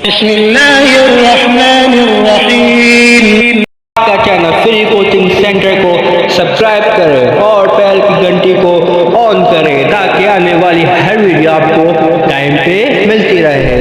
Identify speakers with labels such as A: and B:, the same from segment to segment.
A: बिस्मिल्लाहिर्रहमानिर्रहीम। का channel free coaching centre को सब्सक्राइब करें और बेल की घंटी को ऑन करें ताकि आने वाली हर वीडियो आपको टाइम पे मिलती रहे।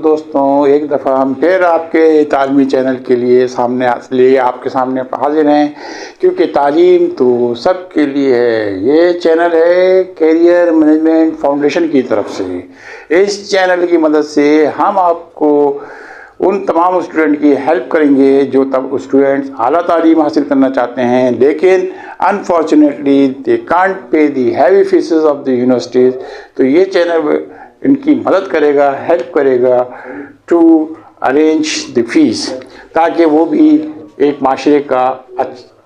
B: दोस्तों, एक दफ़ा हम फिर आपके तालीमी चैनल के लिए आपके सामने हाजिर हैं, क्योंकि तालीम तो सबके लिए है। ये चैनल है कैरियर मैनेजमेंट फाउंडेशन की तरफ से। इस चैनल की मदद से हम आपको उन तमाम स्टूडेंट की हेल्प करेंगे जो तब स्टूडेंट्स आला तालीम हासिल करना चाहते हैं, लेकिन unfortunately they can't pay the heavy faeces of the universities. तो ये चैनल इनकी मदद करेगा, हेल्प करेगा टू अरेंज द फीस, ताकि वो भी एक माशरे का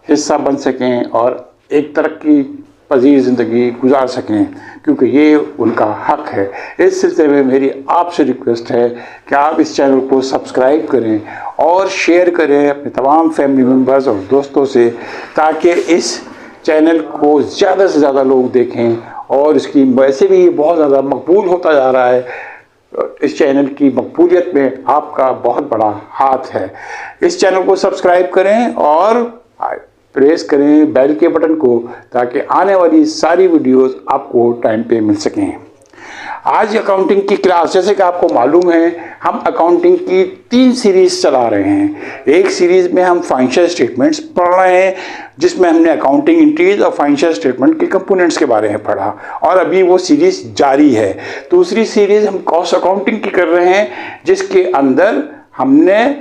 B: हिस्सा बन सकें और एक तरक्की पजीर ज़िंदगी गुजार सकें, क्योंकि ये उनका हक़ है। इस सिलसिले में मेरी आपसे रिक्वेस्ट है कि आप इस चैनल को सब्सक्राइब करें और शेयर करें अपने तमाम फैमिली मेम्बर्स और दोस्तों से, ताकि इस चैनल को ज़्यादा से ज़्यादा लोग देखें। और इसकी वैसे भी बहुत ज़्यादा मकबूल होता जा रहा है। इस चैनल की मकबूलियत में आपका बहुत बड़ा हाथ है। इस चैनल को सब्सक्राइब करें और प्रेस करें बेल के बटन को, ताकि आने वाली सारी वीडियोस आपको टाइम पे मिल सकें। आज अकाउंटिंग की क्लास, जैसे कि आपको मालूम है, हम अकाउंटिंग की 3 सीरीज़ चला रहे हैं। एक सीरीज़ में हम फाइनेंशियल स्टेटमेंट्स पढ़ रहे हैं, जिसमें हमने अकाउंटिंग एंट्रीज और फाइनेंशियल स्टेटमेंट के कंपोनेंट्स के बारे में पढ़ा, और अभी वो सीरीज़ जारी है। दूसरी सीरीज़ हम कॉस्ट अकाउंटिंग की कर रहे हैं, जिसके अंदर हमने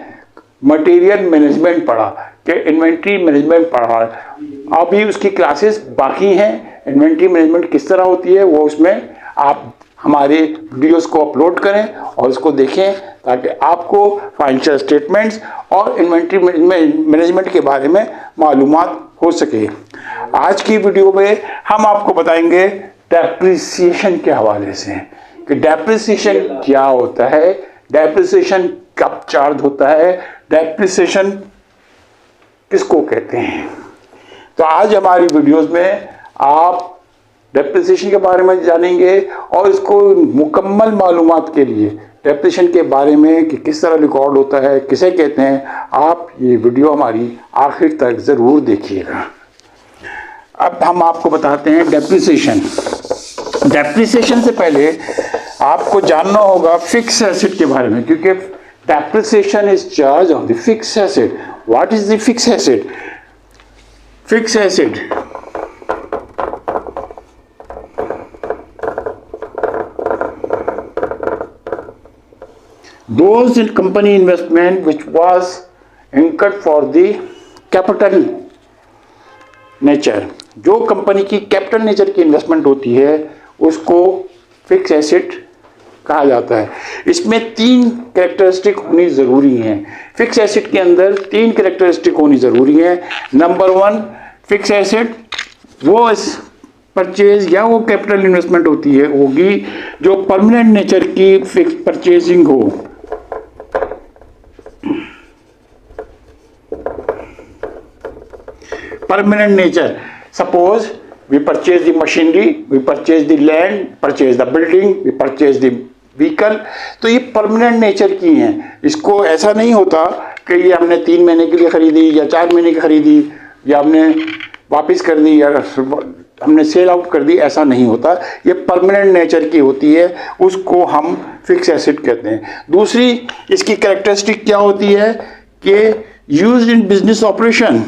B: मटेरियल मैनेजमेंट पढ़ा कि इन्वेंट्री मैनेजमेंट पढ़ा। अभी उसकी क्लासेस बाकी हैं। इन्वेंट्री मैनेजमेंट किस तरह होती है वो उसमें आप हमारे वीडियोस को अपलोड करें और इसको देखें, ताकि आपको फाइनेंशियल स्टेटमेंट्स और इन्वेंट्री मैनेजमेंट के बारे में मालूमात हो सके। आज की वीडियो में हम आपको बताएंगे डेप्रिसिएशन के हवाले से कि डेप्रिसिएशन क्या होता है, डेप्रिसिएशन कब चार्ज होता है, डेप्रिसिएशन किसको कहते हैं। तो आज हमारी वीडियोस में आप डेप्रिसिएशन के बारे में जानेंगे और इसको मुकम्मल मालूमात के लिए डेप्रिसिएशन के बारे में कि किस तरह रिकॉर्ड होता है, किसे कहते हैं, आप ये वीडियो हमारी आखिर तक ज़रूर देखिएगा। अब हम आपको बताते हैं डेप्रिसिएशन। डेप्रिसिएशन से पहले आपको जानना होगा फिक्स एसेट के बारे में, क्योंकि depreciation is charge on the fix asset. What is the fix asset? Fix asset those in company investment which was incurred for the capital nature। जो कंपनी की कैपिटल नेचर की इन्वेस्टमेंट होती है उसको फिक्स एसेट कहा जाता है। इसमें 3 कैरेक्टरिस्टिक होनी ज़रूरी हैं। फिक्स एसेट के अंदर 3 कैरेक्टरिस्टिक होनी ज़रूरी है। नंबर 1, फिक्स एसेट वो परचेज या वो कैपिटल इन्वेस्टमेंट होगी जो परमानेंट नेचर की फिक्स परचेजिंग हो। Permanent nature. Suppose we purchase the machinery, we purchase the land, purchase the building, we purchase the vehicle। तो ये परमानेंट नेचर की हैं। इसको ऐसा नहीं होता कि ये हमने 3 महीने के लिए खरीदी या 4 महीने की खरीदी या हमने वापस कर दी या हमने सेल आउट कर दी, ऐसा नहीं होता। ये परमानेंट नेचर की होती है, उसको हम फिक्स एसेट कहते हैं। दूसरी इसकी कैरेक्टरिस्टिक क्या होती है कि यूज्ड इन बिजनेस ऑपरेशन।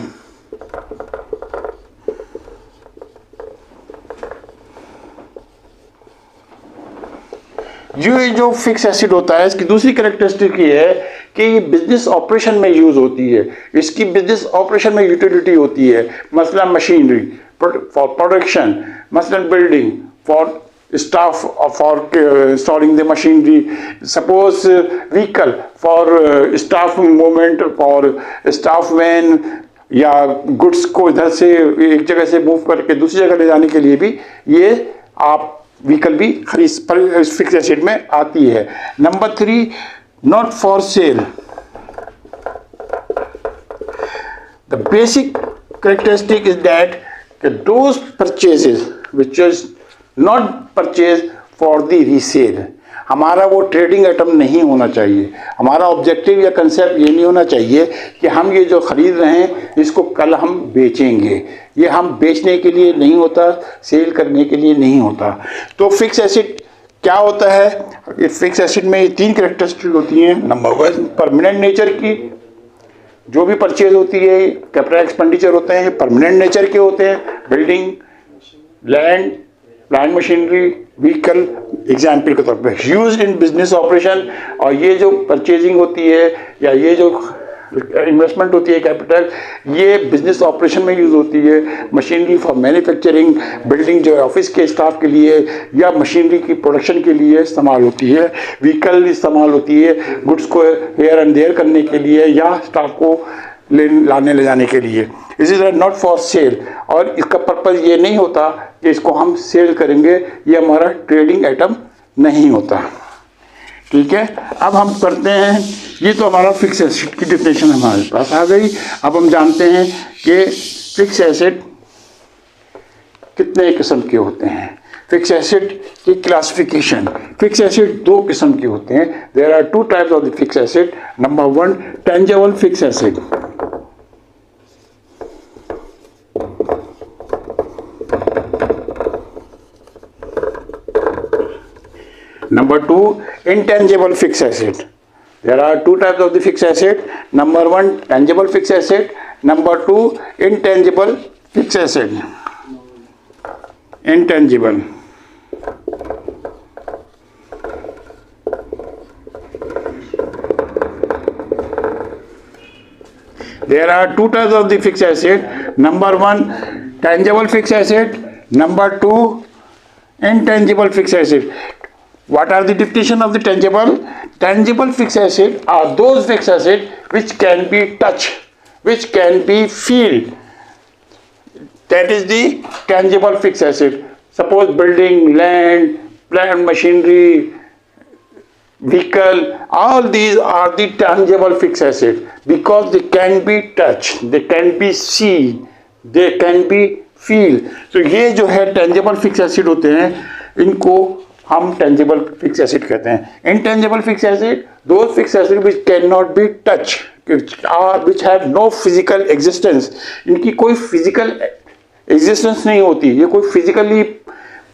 B: ये जो फिक्स एसेट होता है इसकी दूसरी कैरेक्टरिस्टिक ये है कि ये बिजनेस ऑपरेशन में यूज होती है। इसकी बिजनेस ऑपरेशन में यूटिलिटी होती है, मसलन मशीनरी फॉर प्रोडक्शन, मसलन building for staff for installing the machinery, suppose vehicle for staff movement, for staff van, या गुड्स को इधर से एक जगह से मूव करके दूसरी जगह ले जाने के लिए भी ये आप व्हीकल भी खरीद फिक्स एसेट में आती है। Number 3, not for sale. The basic characteristic is that those purchases which is not purchased for the resale, हमारा वो ट्रेडिंग आइटम नहीं होना चाहिए। हमारा ऑब्जेक्टिव या कंसेप्ट ये नहीं होना चाहिए कि हम ये जो खरीद रहे हैं इसको कल हम बेचेंगे। ये हम बेचने के लिए नहीं होता, सेल करने के लिए नहीं होता। तो फिक्स एसेट क्या होता है? फिक्स एसेट में ये 3 कैरेक्टरिस्टिक होती हैं। नंबर 1, परमानेंट नेचर की। जो भी परचेज होती है, कैपिटल एक्सपेंडिचर होते हैं, परमानेंट नेचर के होते हैं। Building, land, plant machinery, vehicle example के तौर पे यूज्ड इन बिजनेस ऑपरेशन। और ये जो परचेजिंग होती है या ये जो इन्वेस्टमेंट होती है कैपिटल, ये बिजनेस ऑपरेशन में यूज़ होती है। मशीनरी फॉर मैन्युफैक्चरिंग, बिल्डिंग जो है ऑफिस के स्टाफ के लिए या मशीनरी की प्रोडक्शन के लिए इस्तेमाल होती है। व्हीकल इस्तेमाल होती है गुड्स को हेयर एंड देयर करने के लिए या स्टाफ को लाने ले जाने के लिए। इसी तरह नॉट फॉर सेल, और इसका पर्पज़ ये नहीं होता कि इसको हम सेल करेंगे, ये हमारा ट्रेडिंग आइटम नहीं होता। ठीक है, अब हम करते हैं, ये तो हमारा फिक्स एसेट की डिफिनेशन हमारे पास आ गई। अब हम जानते हैं कि फिक्स एसेट कितने किस्म के होते हैं। फिक्स एसेट की क्लासिफिकेशन। फिक्स एसेट 2 किस्म के होते हैं। There are 2 types of the fix asset. Number 1, tangible fix asset. Number 2, intangible fixed asset. There are 2 types of the fixed asset. Number 1, tangible fixed asset. Number 2, intangible fixed asset. Intangible. There are 2 types of the fixed asset. Number 1, tangible fixed asset. Number 2, intangible fixed asset. What are the definition of the tangible? Tangible fixed asset are those fixed assets which can be touched, which can be felt. That is the tangible fixed asset. Suppose building, land, plant machinery, vehicle, all these are the tangible fixed assets because they can be touched, they can be seen, they can be feel. So ये जो है tangible fixed asset होते हैं, इनको हम tangible fixed asset कहते हैं। Intangible fix asset, those fix asset which can not be touch, which have no physical existence. इनकी कोई फिजिकल एग्जिस्टेंस नहीं होती, ये कोई फिजिकली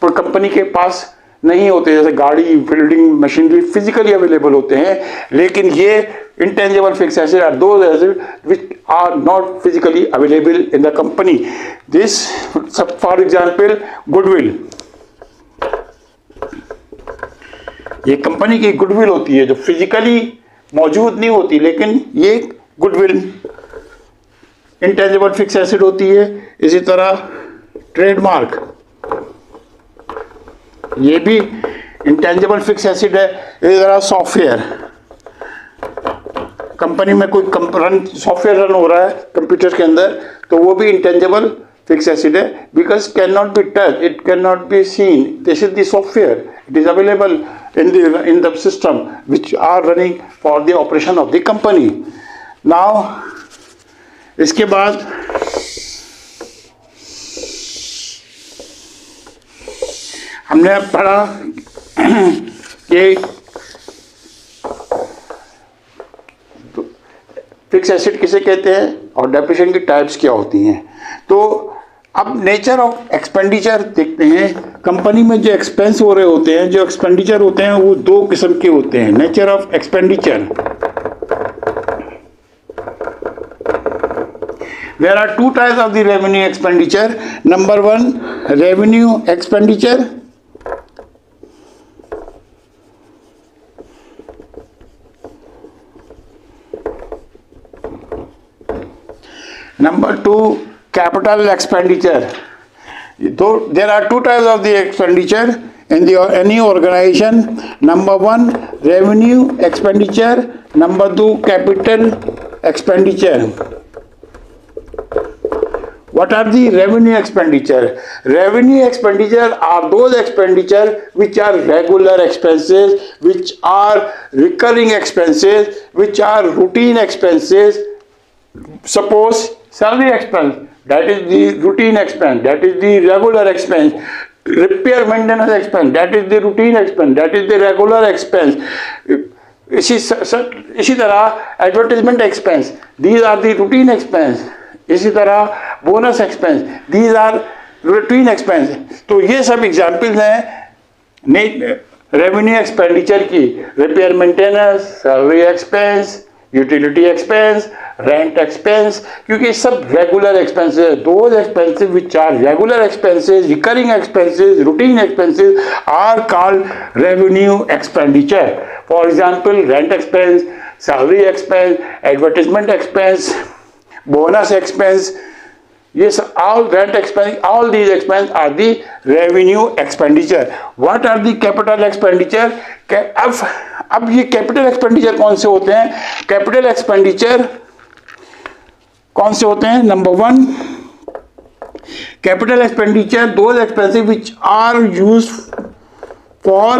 B: कंपनी के पास नहीं होते। जैसे गाड़ी, बिल्डिंग, मशीनरी फिजिकली अवेलेबल होते हैं, लेकिन ये intangible fixed assets are those assets which are not physically available in the company. This, for example, goodwill. ये कंपनी की गुडविल होती है जो फिजिकली मौजूद नहीं होती, लेकिन ये गुडविल इंटेंजिबल फिक्स एसेट होती है। इसी तरह ट्रेडमार्क, ये भी इंटेंजिबल फिक्स एसेट है। इसी तरह सॉफ्टवेयर, कंपनी में कोई सॉफ्टवेयर रन हो रहा है कंप्यूटर के अंदर, तो वो भी इंटेंजिबल फिक्स एसेट है, because can not be touch, it can not be seen. This is the software, it is available in the system which are running for the operation of the company. Now इसके बाद हमने पढ़ा कि fix asset किसे कहते हैं और depreciation की टाइप्स क्या होती हैं। तो अब नेचर ऑफ एक्सपेंडिचर देखते हैं। कंपनी में जो एक्सपेंस हो रहे होते हैं, जो एक्सपेंडिचर होते हैं, वो 2 किस्म के होते हैं। Nature of expenditure, there are 2 types of the revenue expenditure. Number 1, revenue expenditure. Number 2, capital expenditure. There are 2 types of the expenditure in any organization. Number 1, revenue expenditure. Number 2, capital expenditure. What are the revenue expenditure? Revenue expenditure are those expenditure which are regular expenses, which are recurring expenses, which are routine expenses. Suppose salary expense, that is the routine expense, that is the regular expense. Repair maintenance expense, that is the routine expense, that is the regular expense. इसी तरह advertisement expense, these are the routine expense. इसी तरह bonus expense, these are routine expense. तो ये सब examples हैं revenue expenditure की. Repair maintenance, salary expense, utility expense, rent expense, क्योंकि सब regular expenses. Those expenses which are regular expenses, recurring expenses, routine expenses are called revenue expenditure. For example rent expense, salary expense, advertisement expense, bonus expense, yes, all rent expense, all these expense are the revenue expenditure. What are the capital expenditure? अब ये capital expenditure कौन से होते हैं? Capital expenditure कौन से होते हैं? Number 1, capital expenditure those expenses which are used for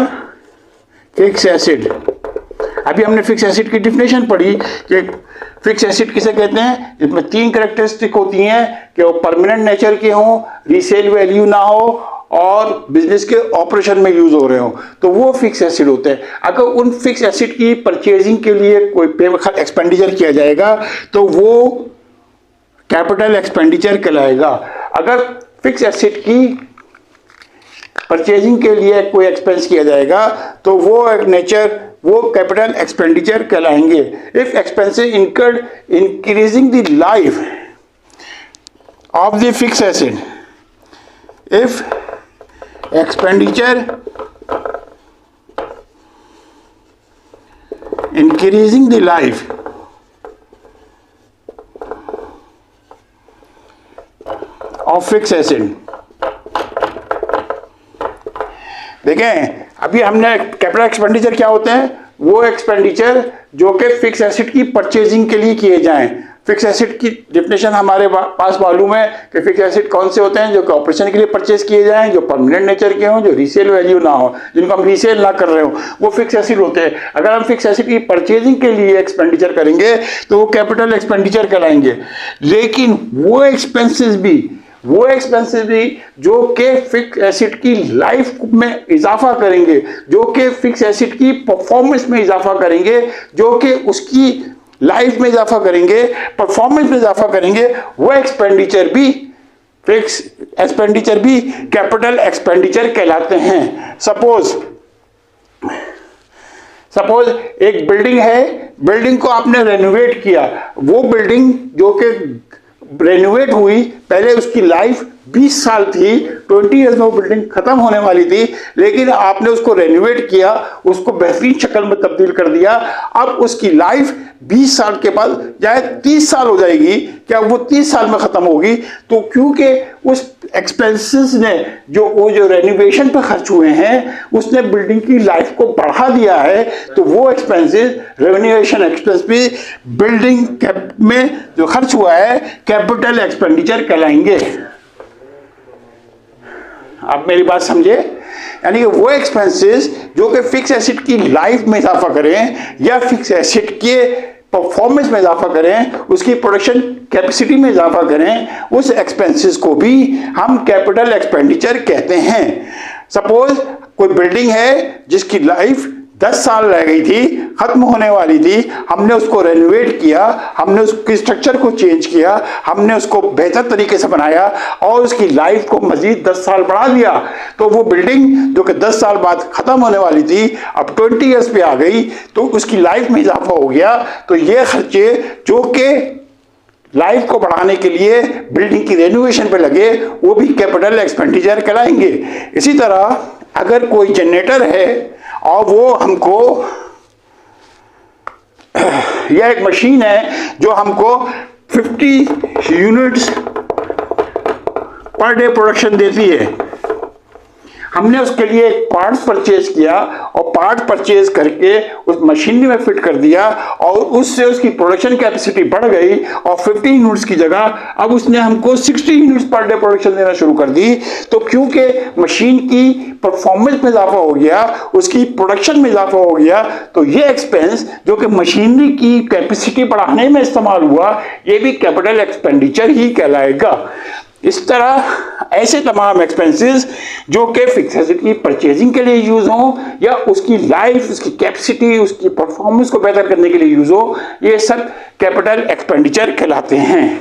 B: fixed asset. अभी हमने फिक्स एसेट की डिफिनेशन पढ़ी कि फिक्स एसेट किसे कहते हैं, जिसमें 3 कैरेक्टरिस्टिक होती हैं कि वो परमानेंट नेचर के हों, रीसेल वैल्यू ना हो और बिजनेस के ऑपरेशन में यूज हो रहे हो, तो वो फिक्स एसेट होते हैं. अगर उन फिक्स एसेट की परचेजिंग के लिए कोई एक्सपेंडिचर किया जाएगा तो वो कैपिटल एक्सपेंडिचर कहलाएगा. अगर फिक्स एसेट की परचेजिंग के लिए कोई एक्सपेंस किया जाएगा तो वो कैपिटल एक्सपेंडिचर कहलाएंगे. If expenses incurred increasing the life of the fix asset, if expenditure increasing the life of fix asset. देखें अभी हमने कैपिटल एक्सपेंडिचर क्या होते हैं, वो एक्सपेंडिचर जो कि फिक्स एसेट की परचेजिंग के लिए किए जाएं. फिक्स एसेट की डिफिनेशन हमारे पास मालूम है कि फिक्स एसेट कौन से होते हैं, जो कि ऑपरेशन के लिए परचेज किए जाएं, जो परमानेंट नेचर के हों, जो रीसेल वैल्यू ना हो, जिनको हम रीसेल ना कर रहे हो, वो फिक्स एसेट होते हैं. अगर हम फिक्स एसेट की परचेजिंग के लिए एक्सपेंडिचर करेंगे तो वो कैपिटल एक्सपेंडिचर कहलाएंगे. लेकिन वो एक्सपेंसेस भी जो कि फिक्स एसेट की लाइफ में इजाफा करेंगे, जो कि फिक्स एसेट की परफॉर्मेंस में इजाफा करेंगे, जो कि उसकी लाइफ में इजाफा करेंगे, परफॉर्मेंस में इजाफा करेंगे, वो एक्सपेंडिचर भी फिक्स एक्सपेंडिचर भी कैपिटल एक्सपेंडिचर कहलाते हैं. सपोज एक बिल्डिंग है, बिल्डिंग को आपने रेनोवेट किया. वो बिल्डिंग जो कि रेनोवेट हुई, पहले उसकी लाइफ 20 साल थी, 20 ईयर्स में वो बिल्डिंग खत्म होने वाली थी, लेकिन आपने उसको रेनोवेट किया, उसको बेहतरीन शक्ल में तब्दील कर दिया. अब उसकी लाइफ 20 साल के बाद चाहे 30 साल हो जाएगी, क्या वो 30 साल में खत्म होगी? तो क्योंकि उस एक्सपेंसेस ने जो रेनोवेशन पे खर्च हुए हैं उसने बिल्डिंग की लाइफ को बढ़ा दिया है, तो वो एक्सपेंसेस रेनोवेशन एक्सपेंस भी बिल्डिंग में जो खर्च हुआ है कैपिटल एक्सपेंडिचर कहलाएंगे. आप मेरी बात समझे? यानी कि वो एक्सपेंसेस जो कि फिक्स एसेट की लाइफ में इजाफा करें या फिक्स एसेट के परफॉर्मेंस में इजाफा करें, उसकी प्रोडक्शन कैपेसिटी में इजाफा करें, उस एक्सपेंसेस को भी हम कैपिटल एक्सपेंडिचर कहते हैं. सपोज कोई बिल्डिंग है जिसकी लाइफ 10 साल रह गई थी, खत्म होने वाली थी, हमने उसको रेनोवेट किया, हमने उसकी स्ट्रक्चर को चेंज किया, हमने उसको बेहतर तरीके से बनाया और उसकी लाइफ को मजीद 10 साल बढ़ा दिया. तो वो बिल्डिंग जो कि 10 साल बाद खत्म होने वाली थी अब 20 ईयर्स पे आ गई, तो उसकी लाइफ में इजाफा हो गया. तो ये खर्चे जो कि लाइफ को बढ़ाने के लिए बिल्डिंग की रेनोवेशन पे लगे, वो भी कैपिटल एक्सपेंडिचर कहलाएंगे. इसी तरह अगर कोई जनरेटर है और वो हमको यह एक मशीन है जो हमको 50 यूनिट्स पर डे प्रोडक्शन देती है, हमने उसके लिए एक पार्ट परचेज किया और पार्ट परचेज करके उस मशीनरी में फिट कर दिया और उससे उसकी प्रोडक्शन कैपेसिटी बढ़ गई और 15 यूनिट्स की जगह अब उसने हमको 60 यूनिट्स पर डे प्रोडक्शन देना शुरू कर दी। तो क्योंकि मशीन की परफॉर्मेंस में इजाफा हो गया, उसकी प्रोडक्शन में इजाफा हो गया, तो ये एक्सपेंस जो कि मशीनरी की कैपेसिटी बढ़ाने में इस्तेमाल हुआ, ये भी कैपिटल एक्सपेंडिचर ही कहलाएगा। इस तरह ऐसे तमाम एक्सपेंसेस जो कि फिक्स एसेट की परचेजिंग के लिए यूज हो या उसकी लाइफ, उसकी कैपेसिटी, उसकी परफॉर्मेंस को बेहतर करने के लिए यूज हो, ये सब कैपिटल एक्सपेंडिचर कहलाते हैं।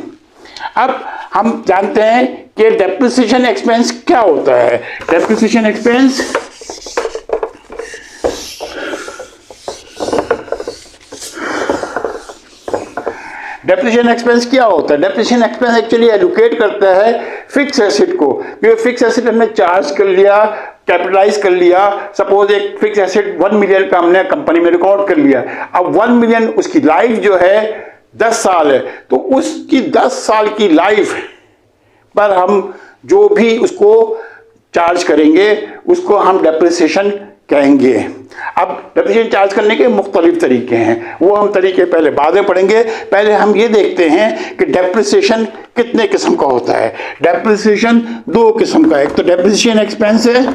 B: अब हम जानते हैं कि डेप्रिसिएशन एक्सपेंस क्या होता है। डेप्रिसिएशन एक्सपेंस डेप्रिसिएशन एक्सपेंस क्या होता है? डेप्रिसिएशन एक्सपेंस एक्चुअली एलोकेट करता है फिक्स एसेट को। क्योंकि फिक्स एसेट हमने चार्ज कर लिया, कैपिटलाइज कर लिया। सपोज एक फिक्स एसेट 1 मिलियन का हमने कंपनी में रिकॉर्ड कर लिया। अब 1 मिलियन उसकी लाइफ जो है 10 साल है, तो उसकी 10 साल की लाइफ पर हम जो भी उसको चार्ज करेंगे उसको हम डेप्रिसिएशन कहेंगे। अब डेप्रिसिएशन चार्ज करने के मुख्तलिफ तरीके हैं, वो हम तरीके पहले बाद में पढ़ेंगे। पहले हम ये देखते हैं कि डेप्रिसिएशन कितने किस्म का होता है। डेप्रिसिएशन 2 किस्म का है। एक तो डेप्रिसिएशन एक्सपेंस है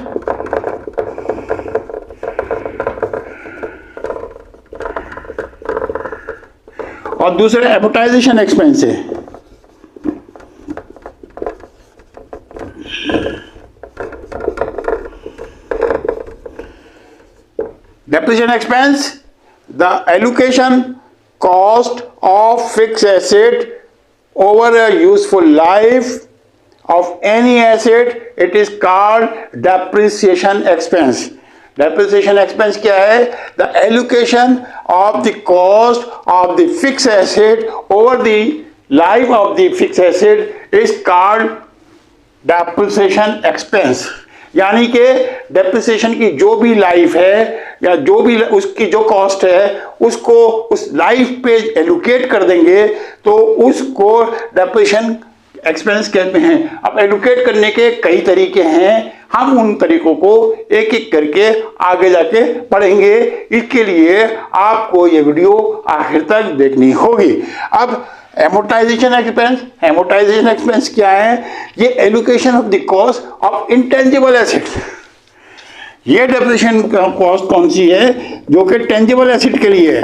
B: और दूसरा एमोर्टाइजेशन एक्सपेंस है। Depreciation expense, the allocation cost of fixed asset over a useful life of any asset, it is called depreciation expense. Depreciation expense क्या है? The allocation of the cost of the fixed asset over the life of the fixed asset is called depreciation expense. यानी कि depreciation की जो भी life है या जो भी उसकी जो कॉस्ट है उसको उस लाइफ पे एलोकेट कर देंगे तो उसको डेप्रिसिएशन एक्सपेंस कहते हैं। अब एलोकेट करने के कई तरीके हैं, हम उन तरीकों को एक एक करके आगे जाके पढ़ेंगे। इसके लिए आपको ये वीडियो आखिर तक देखनी होगी। अब एमोर्टाइजेशन एक्सपेंस क्या है? ये allocation of the cost of intangible assets. ये डेप्रिसिएशन कॉस्ट कौन सी है? जो कि टेंजिबल एसेट के लिए है।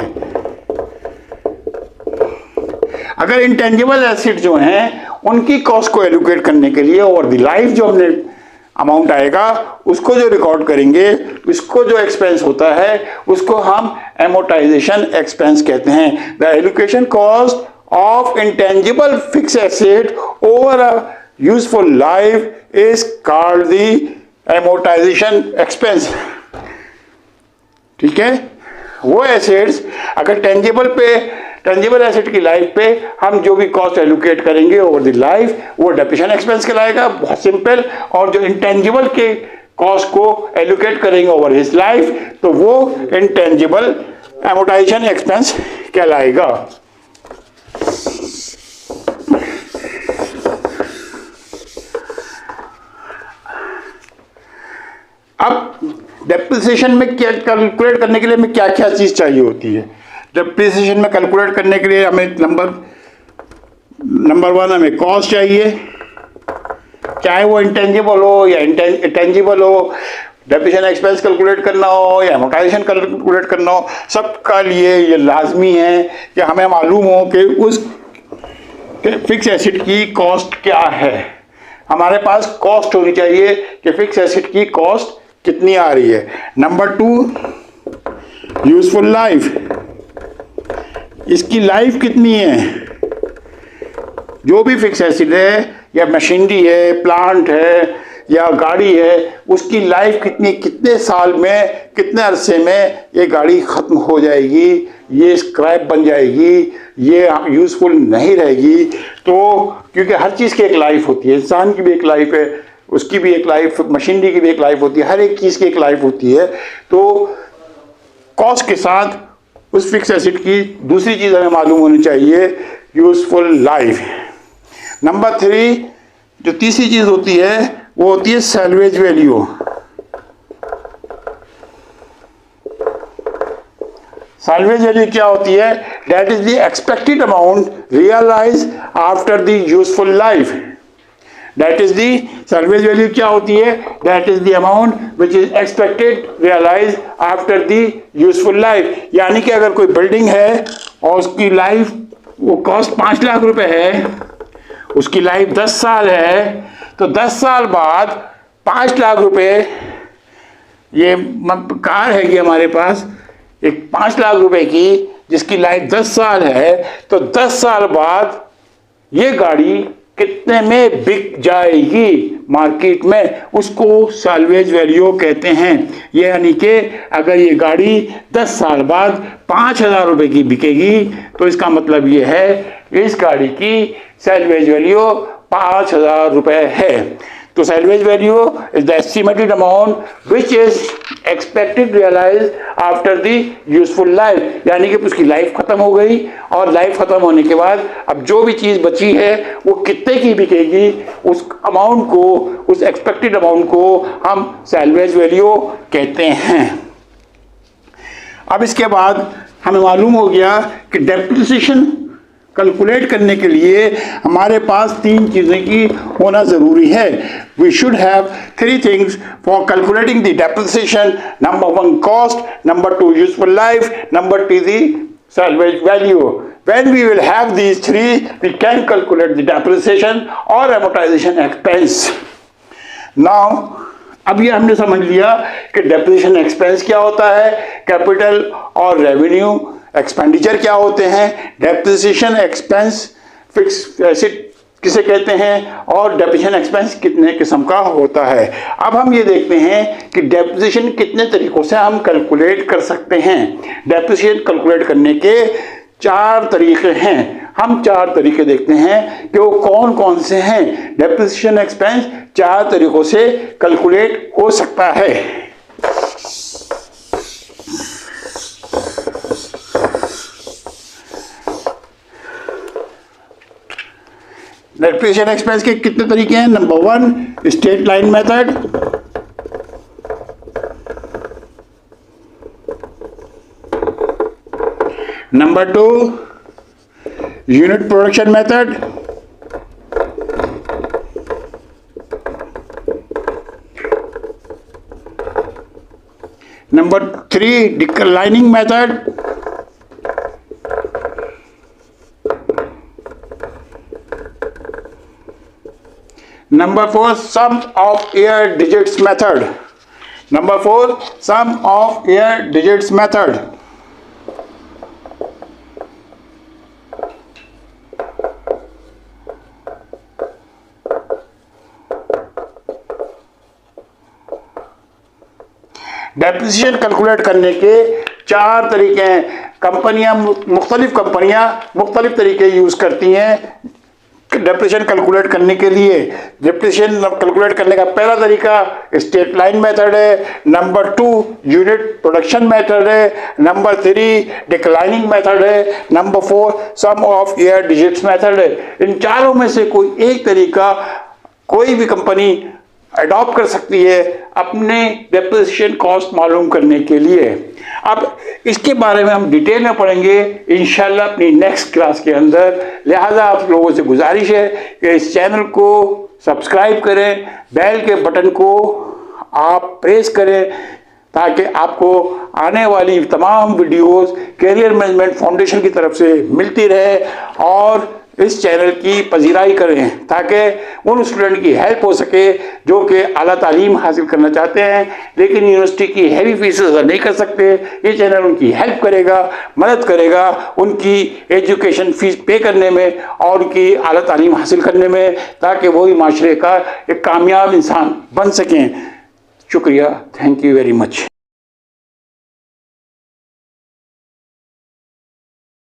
B: अगर इंटेंजिबल एसेट जो हैं उनकी कॉस्ट को एलोकेट करने के लिए ओवर द लाइफ जो हमने अमाउंट आएगा उसको जो रिकॉर्ड करेंगे, उसको जो एक्सपेंस होता है उसको हम एमोर्टाइजेशन एक्सपेंस कहते हैं। The allocation cost of intangible fixed asset over a useful life is called the amortization expense। ठीक है, वो एसेट्स अगर टेंजिबल एसेट की लाइफ पे हम जो भी कॉस्ट एलोकेट करेंगे ओवर द लाइफ वो डेप्रिसिएशन एक्सपेंस कहलाएगा, बहुत सिंपल। और जो इंटेंजिबल के कॉस्ट को एलोकेट करेंगे ओवर हिज लाइफ तो वो इंटेंजिबल एमोर्टाइजेशन एक्सपेंस कहलाएगा। अब डेप्रिसिएशन में क्या कैलकुलेट करने के लिए हमें क्या क्या चीज चाहिए होती है? डेप्रिसिएशन में कैलकुलेट करने के लिए हमें नंबर 1 हमें कॉस्ट चाहिए, चाहे वो इंटेंजिबल हो या इंटेंजिबल हो। डेप्रिसिएशन एक्सपेंस कैलकुलेट करना हो या एमोर्टाइजेशन कैलकुलेट करना हो, सबका लिए ये लाजमी है कि हमें मालूम हो कि उस फिक्स एसेट की कॉस्ट क्या है। हमारे पास कॉस्ट होनी चाहिए कि फिक्स एसेट की कॉस्ट कितनी आ रही है। नंबर 2 यूजफुल लाइफ, इसकी लाइफ कितनी है। जो भी फिक्स एसेट है या मशीनरी है, प्लांट है या गाड़ी है, उसकी लाइफ कितनी, कितने साल में, कितने अरसे में ये गाड़ी ख़त्म हो जाएगी, ये स्क्रैप बन जाएगी, ये यूज़फुल नहीं रहेगी। तो क्योंकि हर चीज़ की एक लाइफ होती है, इंसान की भी एक लाइफ है, उसकी भी एक लाइफ, मशीनरी की भी एक लाइफ होती है, हर एक चीज़ की एक लाइफ होती है। तो कॉस्ट के साथ उस फिक्स एसेट की दूसरी चीज़ हमें मालूम होनी चाहिए, यूज़फुल लाइफ। नंबर 3 जो तीसरी चीज़ होती है वो होती है सैल्वेज वैल्यू। सैल्वेज वैल्यू क्या होती है? That is the expected amount realise after the useful life. That is the salvage value क्या होती है? That is the amount which is expected realise after the useful life. यानी कि अगर कोई बिल्डिंग है और उसकी लाइफ वो कॉस्ट 5 लाख रुपए है, उसकी लाइफ 10 साल है, तो 10 साल बाद 5 लाख रुपए, ये कार है कि हमारे पास एक 5 लाख रुपए की जिसकी लाइफ 10 साल है, तो 10 साल बाद ये गाड़ी कितने में बिक जाएगी मार्केट में, उसको सैल्वेज वैल्यू कहते हैं। ये यानी कि अगर ये गाड़ी 10 साल बाद 5,000 रुपए की बिकेगी तो इसका मतलब ये है इस गाड़ी की सैल्वेज वैल्यू 5,000 रुपए है। तो salvage value is the estimated amount which is expected realise after the useful life. यानी कि उसकी लाइफ खत्म हो गई और लाइफ खत्म होने के बाद अब जो भी चीज बची है वो कितने की बिकेगी, उस अमाउंट को, उस एक्सपेक्टेड अमाउंट को हम सैल्वेज वैल्यू कहते हैं। अब इसके बाद हमें मालूम हो गया कि डेप्रिसिएशन कैलकुलेट करने के लिए हमारे पास 3 चीजें की होना जरूरी है। We should have 3 things for calculating the depreciation. Number 1 cost, number 2 useful life, number 3 the salvage value. When we will have these 3, we can calculate the depreciation or amortization expense. Now, अब ये हमने समझ लिया कि depreciation expense क्या होता है, capital और रेवेन्यू एक्सपेंडिचर क्या होते हैं, डेप्रिसिएशन एक्सपेंस फिक्स एसेट किसे कहते हैं और डेप्रिसिएशन एक्सपेंस कितने किस्म का होता है। अब हम ये देखते हैं कि डेप्रिसिएशन कितने तरीकों से हम कैलकुलेट कर सकते हैं। डेप्रिसिएशन कैलकुलेट करने के 4 तरीके हैं। हम 4 तरीके देखते हैं कि वो कौन कौन से हैं। डेप्रिसिएशन एक्सपेंस 4 तरीकों से कैलकुलेट हो सकता है। डेप्रिसिएशन एक्सपेंस के कितने तरीके हैं? Number 1 straight line method, number 2 unit production method, number 3 declining method, Number 4 sum of air digits method. Number 4 sum of air digits method. Depreciation calculate करने के 4 तरीके हैं। कंपनियां मुख्तलिफ मुख्तलिफ तरीके यूज करती हैं डेप्रिसिएशन कैलकुलेट करने के लिए। डेप्रिसिएशन कैलकुलेट करने का पहला तरीका स्ट्रेट लाइन मेथड है, नंबर 2 यूनिट प्रोडक्शन मेथड है, नंबर 3 डिक्लाइनिंग मेथड है, number 4 sum of year digits method है। इन चारों में से कोई एक तरीका कोई भी कंपनी अडॉप्ट कर सकती है अपने डेप्रिसिएशन कॉस्ट मालूम करने के लिए। अब इसके बारे में हम डिटेल में पढ़ेंगे इंशाल्लाह अपनी नेक्स्ट क्लास के अंदर। लिहाजा आप लोगों से गुजारिश है कि इस चैनल को सब्सक्राइब करें, बेल के बटन को आप प्रेस करें ताकि आपको आने वाली तमाम वीडियोस कैरियर मैनेजमेंट फाउंडेशन की तरफ से मिलती रहे और इस चैनल की पजीराई करें ताकि उन स्टूडेंट की हेल्प हो सके जो कि आला तालीम हासिल करना चाहते हैं लेकिन यूनिवर्सिटी की हैवी फीस अदा नहीं कर सकते। ये चैनल उनकी हेल्प करेगा, मदद करेगा उनकी एजुकेशन फीस पे करने में और उनकी आला तालीम हासिल करने में ताकि वो भी माशरे का एक कामयाब इंसान बन सकें। शुक्रिया, थैंक यू वेरी मच।